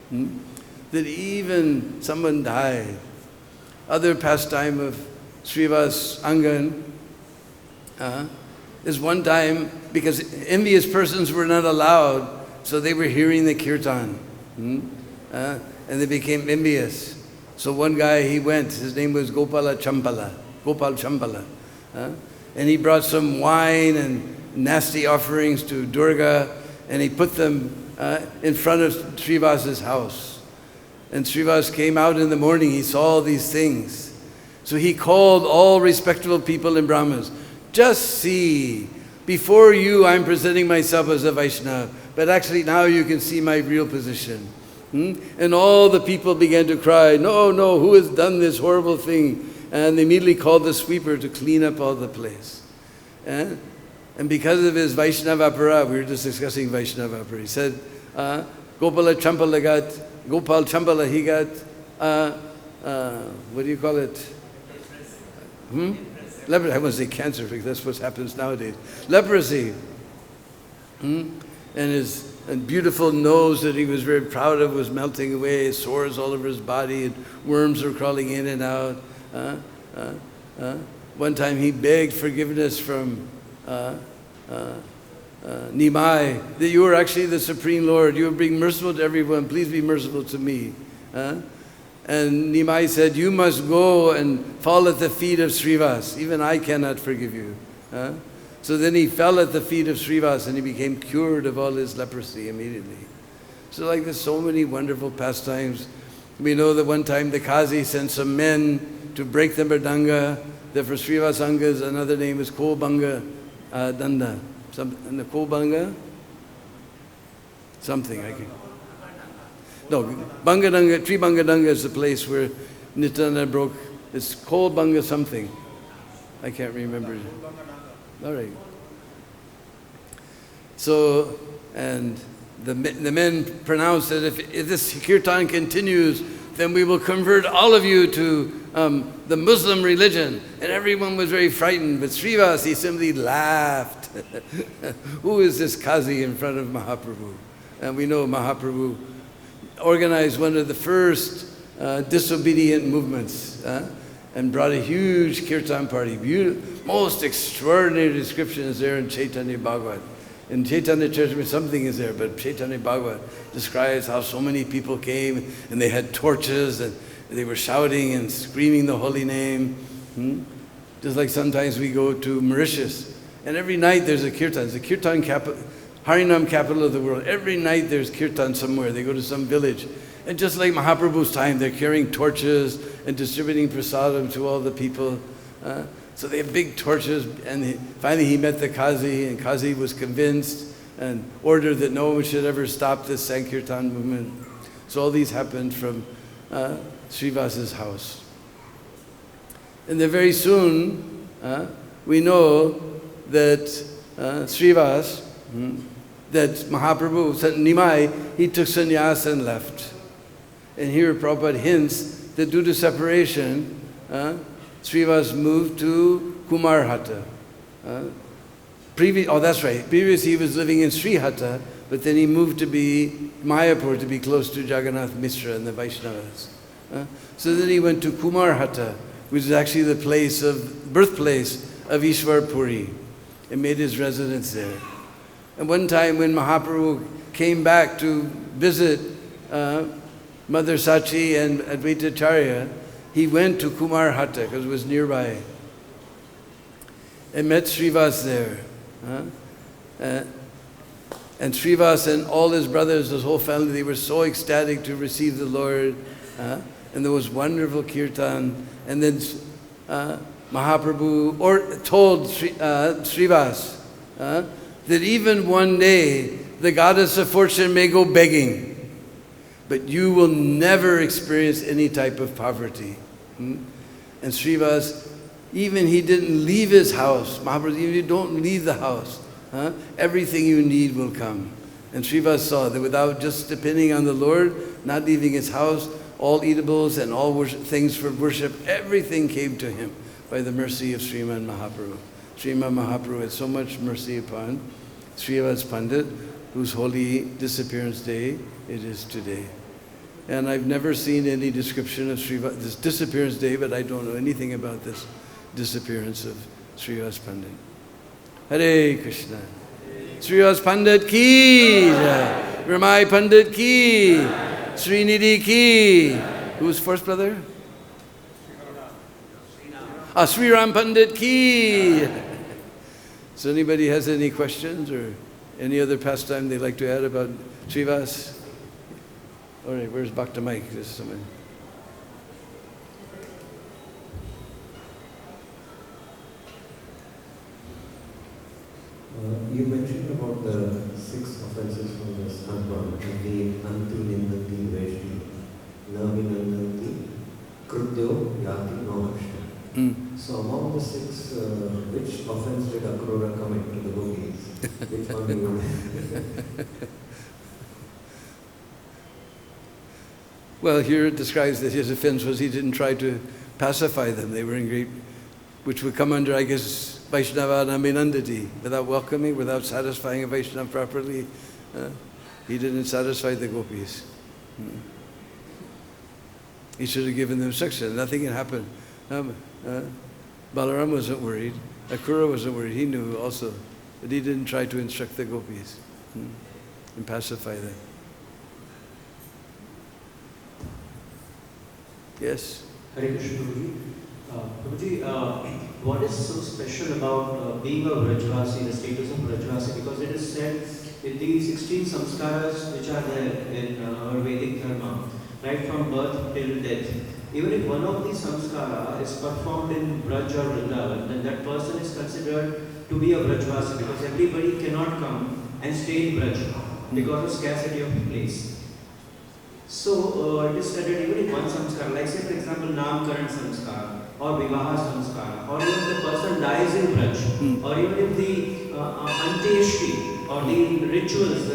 That even someone died. Other pastime of Srivas Angan is one time, because envious persons were not allowed, so they were hearing the kirtan, and they became envious. So one guy, he went, his name was Gopal Champala, and he brought some wine and nasty offerings to Durga, and he put them in front of Srivas' house. And Srivas came out in the morning, he saw all these things. So he called all respectable people in Brahmanas. Just see, before you I'm presenting myself as a Vaiṣṇava, but actually now you can see my real position. And all the people began to cry, no, no, who has done this horrible thing? And they immediately called the sweeper to clean up all the place. And because of his Vaiṣṇava para, we were just discussing Vaiṣṇava para, he said, Gopal Champala, he got, what do you call it? Leprosy. I want to say cancer because that's what happens nowadays. Leprosy. And his beautiful nose that he was very proud of was melting away, sores all over his body, and worms were crawling in and out. One time he begged forgiveness from Nimai, that you are actually the Supreme Lord, you are being merciful to everyone, please be merciful to me. And Nimai said, you must go and fall at the feet of Srivas, even I cannot forgive you. So then he fell at the feet of Srivas and he became cured of all his leprosy immediately. So like there's so many wonderful pastimes. We know that one time the Qazi sent some men to break the mridanga, that for Srivas Anga's another name is Kobanga Danda. And the Kobanga? Something I can. No, Bangadanga, Tri Bangadanga is the place where Nityananda broke. It's called Banga something. I can't remember. All right. So, and the men pronounced that if this kirtan continues, then we will convert all of you to the Muslim religion. And everyone was very frightened. But Srivas, he simply laughed. Who is this Qazi in front of Mahaprabhu? And we know Mahaprabhu organized one of the first disobedient movements and brought a huge kirtan party. Most extraordinary description is there in Chaitanya Bhagavad. In Chaitanya Charitamrita something is there, but Chaitanya Bhagavad describes how so many people came and they had torches and they were shouting and screaming the holy name. Just like sometimes we go to Mauritius and every night there's a kirtan. It's the kirtan capital. Harinam capital of the world. Every night there's kirtan somewhere. They go to some village. And just like Mahaprabhu's time, they're carrying torches and distributing prasadam to all the people. So they have big torches. And finally he met the Qazi, and Qazi was convinced and ordered that no one should ever stop this Sankirtan movement. So all these happened from Srivas's house. And then very soon, we know that Srivas, that Mahaprabhu, Nimai, he took sannyas and left. And here Prabhupada hints that due to separation, Srivas moved to Kumarhata. Oh, that's right. Previously he was living in Srihatta, but then he moved to be Mayapur to be close to Jagannath Mishra and the Vaiṣṇavas. So then he went to Kumarhata, which is actually the birthplace of Ishwar Puri, and made his residence there. And one time when Mahaprabhu came back to visit Mother Sachi and Advaita Acharya, he went to Kumarhata because it was nearby, and met Srivas there. And Srivas and all his brothers, his whole family, they were so ecstatic to receive the Lord. And there was wonderful kirtan. And then Mahaprabhu told Srivas that even one day the goddess of fortune may go begging, but you will never experience any type of poverty. And Srivas, even he didn't leave his house. Mahaprabhu, even if you don't leave the house, everything you need will come. And Srivas saw that without just depending on the Lord, not leaving his house, all eatables and all things for worship, everything came to him by the mercy of Sriman Mahaprabhu. Sriman Mahaprabhu had so much mercy upon Srivas Pandit, whose holy disappearance day it is today. And I've never seen any description of this disappearance day, but I don't know anything about this disappearance of Srivas Pandit. Hare Krishna. Srivas Pandit ki jai. Ramai Pandit ki. Srinidhi ki. Who's first brother? Sriram Pandit ki. So anybody has any questions or any other pastime they'd like to add about Srivas? All right, where's Bhakta Mike? There's someone. You mentioned about the 6 offenses from the Sanskrit, the anti, nindanti, veshti, navi, nandanti, kṛtyo, yati, nohashta. So among the 6, which offense did Akrūra commit to the gopīs? Which one do you Well, here it describes that his offense was he didn't try to pacify them. They were in great, which would come under, I guess, Vaiṣṇava naminandati, without welcoming, without satisfying a Vaishnava properly. He didn't satisfy the gopīs. He should have given them instruction. Nothing had happened. Balaram wasn't worried. Akrūra wasn't worried. He knew also. But he didn't try to instruct the gopīs and pacify them. Yes? Hare Krishna. Prabhuji, what is so special about being a Brajvasi, the status of Brajvasi? Because it is said in the 16 samskaras which are there in our Vedic Dharma, right from birth till death, even if one of these samskara is performed in Braj or Vrindavan, then that person is considered to be a Brajvasi, because everybody cannot come and stay in Braj because of scarcity of place. So it is said that even if one samskara, like say for example Namkaran samskara, or Vivaha samskara, or even the person dies in Braj, or even if the Antyeshti, or the rituals, the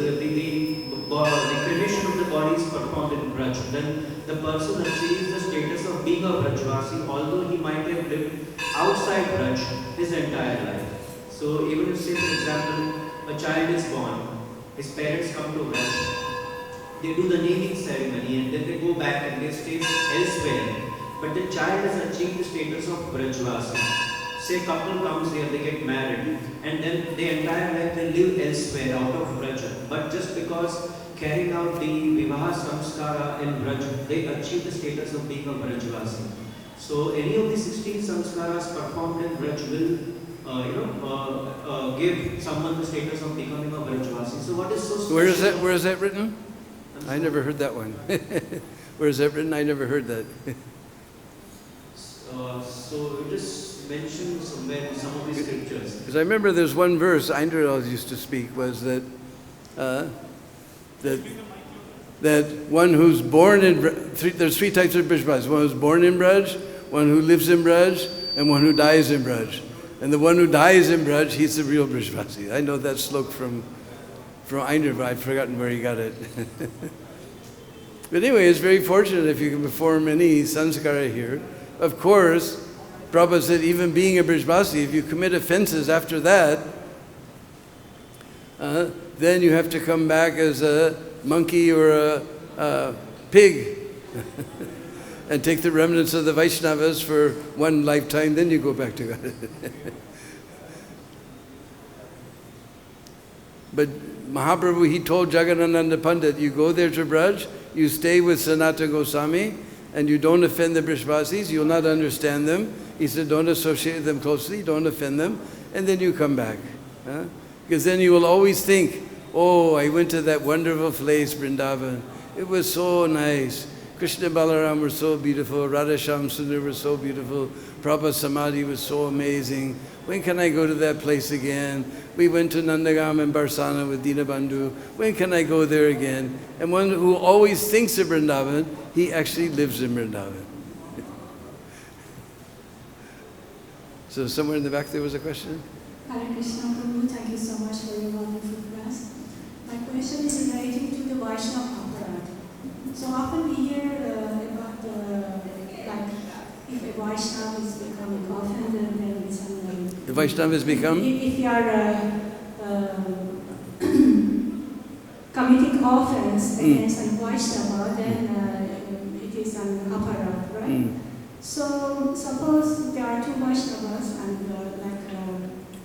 cremation of the body is performed in Braj, then the person achieves the status of being a Brajvasi, although he might have lived outside Braj his entire life. So even if, say for example, a child is born, his parents come to Braj, they do the naming ceremony and then they go back and they stay elsewhere. But the child has achieved the status of Brajvasi. Say couple comes here, they get married, and then the entire life they live elsewhere out of Braj. But just because carrying out the Vivaha Samskara in Braj, they achieve the status of being a Brajvasi. So any of the 16 samskaras performed in Braj will give someone the status of becoming a Brajvasi. So what is so special? Where is that written? I never heard that one. Where is that written? I never heard that. So it is mentioned somewhere in some of the scriptures. Because I remember there's one verse Eindral used to speak was that that one who's born in there's 3 types of Brajvas. One who's born in Braj, one who lives in Braj, and one who dies in Braj. And the one who dies in Braj, he's the real Brajvasi. I know that slok from Eindral, but I've forgotten where he got it. But anyway, it's very fortunate if you can perform any sanskara here. Of course, Prabhupada said even being a Brajvasi, if you commit offenses after that, then you have to come back as a monkey or a pig and take the remnants of the Vaiṣṇavas for one lifetime, then you go back to God. But Mahaprabhu, he told Jagadananda Pandit, you go there to Braj, you stay with Sanatana Goswami, and you don't offend the Brishvasis, you'll not understand them. He said, don't associate them closely, don't offend them, and then you come back. Because then you will always think, oh, I went to that wonderful place, Vrindavan. It was so nice. Krishna Balaram were so beautiful, Radhasham Sundar were so beautiful, Prabhupada Samadhi was so amazing. When can I go to that place again? We went to Nandagam and Barsana with Deena Bandhu. When can I go there again? And one who always thinks of Vrindavan, he actually lives in Vrindavan. So somewhere in the back there was a question? Hare Krishna Prabhu, thank you so much for your wonderful class. My question is relating to the Vaiṣṇava apparat. So often we hear about like if a Vaiṣṇava is becoming offended, then it's The Vaiṣṇava has become? If you are committing offense against a Vaiṣṇava, then it is an apparat, right? So suppose there are two Vaishnavas and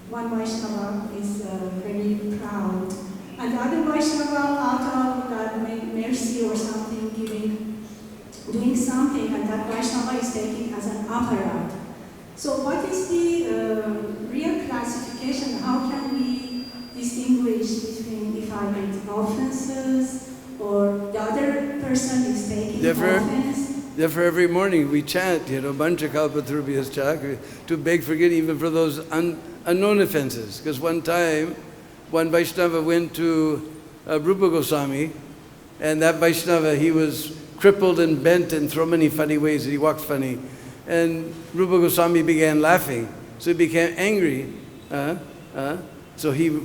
one Vaishnava is very proud and the other Vaishnava out of mercy or something doing something and that Vaishnava is taking as an apparat. So what is the real classification? How can we distinguish between if I make offenses or the other person is taking offense? Therefore, every morning we chant, Banchakalpatrubhyascha, to beg forgiveness even for those unknown offenses. Because one time, one Vaishnava went to Rupa Goswami, and that Vaishnava, he was crippled and bent in so many funny ways that he walked funny. And Rupa Goswami began laughing, so he became angry. So he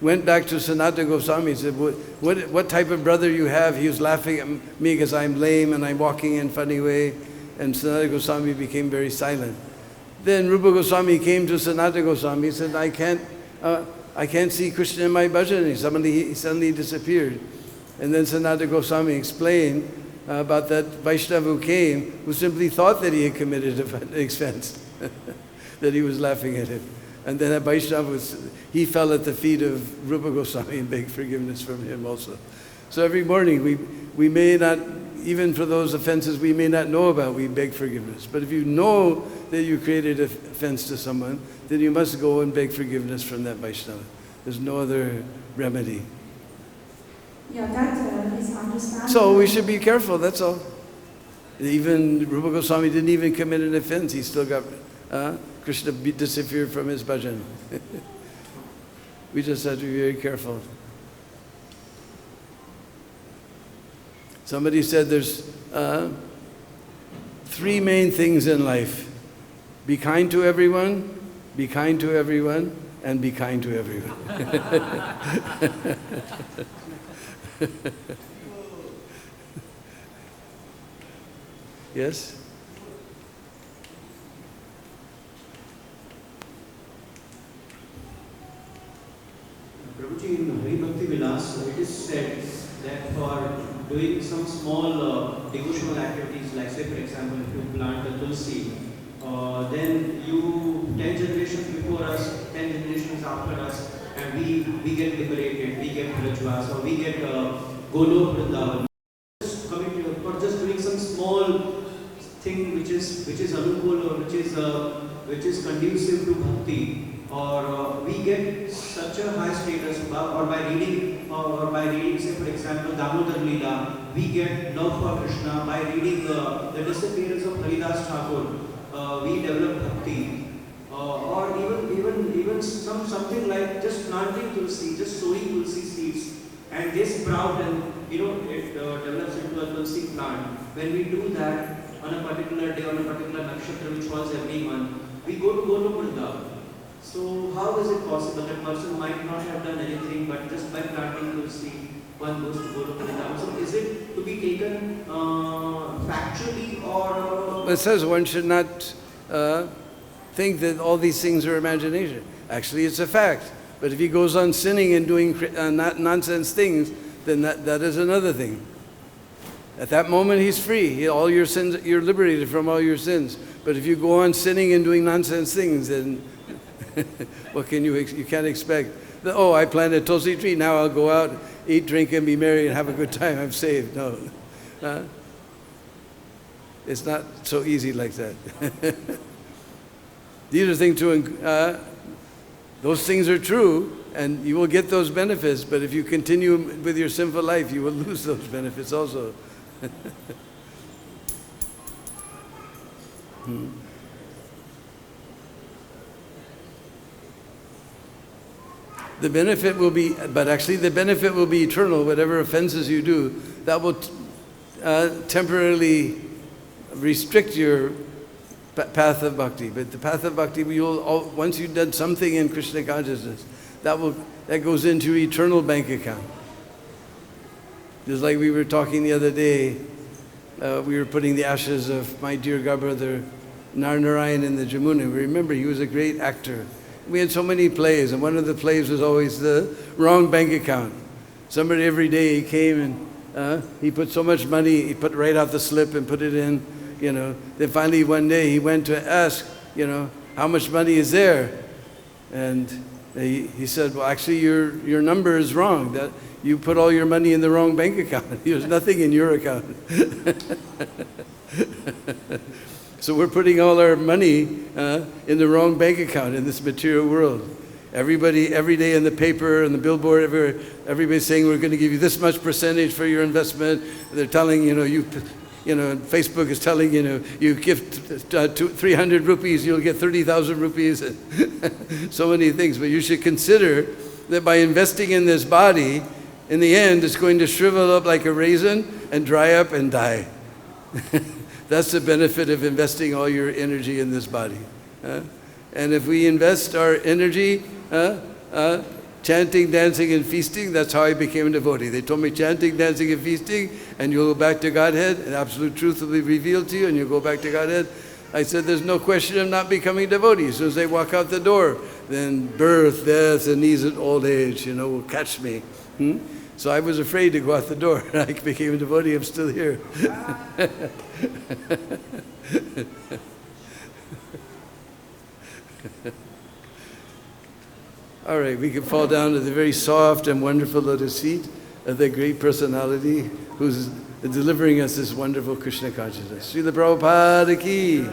went back to Sanatana Goswami and said, what type of brother you have? He was laughing at me because I'm lame and I'm walking in a funny way. And Sanatana Goswami became very silent. Then Rupa Goswami came to Sanatana Goswami and said, I can't see Krishna in my bhajan. He suddenly disappeared. And then Sanatana Goswami explained about that Vaishnava who came, who simply thought that he had committed an offense, that he was laughing at him. And then that Vaishnava he fell at the feet of Rupa Goswami and begged forgiveness from him also. So every morning we may not, even for those offenses we may not know about, we beg forgiveness. But if you know that you created an offense to someone, then you must go and beg forgiveness from that Vaishnava. There's no other remedy. Yeah, that is understandable. So we should be careful, that's all. Even Rupa Goswami didn't even commit an offense, he still got Krishna disappeared from his bhajan. We just have to be very careful. Somebody said there's three main things in life. Be kind to everyone, be kind to everyone, and be kind to everyone. Yes? Prabhuji, in Hari Bhakti Vilas, it is said that for doing some small devotional activities, like say for example, if you plant a tulsi, then you 10 generations before us, 10 generations after us, and we get liberated, we get Brajvas, or we get Golok Vrindavan. For just doing some small thing which is anukul or which is conducive to bhakti, or we get such a high status, or by reading, say for example, Damodar Leela, we get love for Kṛṣṇa. By reading the disappearance of Haridas Thakur, we develop bhakti, or even something like just planting tulsi, just sowing tulsi seeds, and they sprout and it develops into a tulsi plant. When we do that on a particular day, on a particular nakshatra which falls every month, we go to Vrindavan. So how is it possible that person might not have done anything, but just by planting tulsi, one goes to Vrindavan? So is it to be taken factually, or? It says one should not think that all these things are imagination. Actually, it's a fact. But if he goes on sinning and doing nonsense things, then that is another thing. At that moment, he's free. All your sins, you're liberated from all your sins. But if you go on sinning and doing nonsense things, then what can you can't expect. Oh, I planted a tulsi tree, now I'll go out, eat, drink, and be merry and have a good time, I'm saved. No. It's not so easy like that. These are things those things are true, and you will get those benefits, but if you continue with your sinful life, you will lose those benefits also. The benefit will be, but actually the benefit will be eternal. Whatever offenses you do, that will temporarily restrict your path of bhakti. But the path of bhakti, once you've done something in Krishna consciousness, that goes into your eternal bank account. Just like we were talking the other day, we were putting the ashes of my dear godbrother Narayan in the Jamuna. Remember, he was a great actor. We had so many plays, and one of the plays was always the wrong bank account. Somebody every day he came and he put so much money, he put right out the slip and put it in, Then finally one day he went to ask, how much money is there? And he said, well, actually your number is wrong. That you put all your money in the wrong bank account. There's nothing in your account. So we're putting all our money in the wrong bank account in this material world. Everybody, every day in the paper and the billboard, everybody's saying we're going to give you this much percentage for your investment. They're telling, Facebook is telling, you give 300 rupees, you'll get 30,000 rupees. So many things. But you should consider that by investing in this body, in the end, it's going to shrivel up like a raisin and dry up and die. That's the benefit of investing all your energy in this body. And if we invest our energy chanting, dancing, and feasting, that's how I became a devotee. They told me chanting, dancing, and feasting, and you'll go back to Godhead, and absolute truth will be revealed to you, and you'll go back to Godhead. I said, there's no question of not becoming a devotee. As soon as they walk out the door, then birth, death, and these and old age, will catch me. So I was afraid to go out the door. I became a devotee, I'm still here. All right, we can fall down to the very soft and wonderful lotus feet of the great personality who's delivering us this wonderful Krishna consciousness. Srila Prabhupada ki.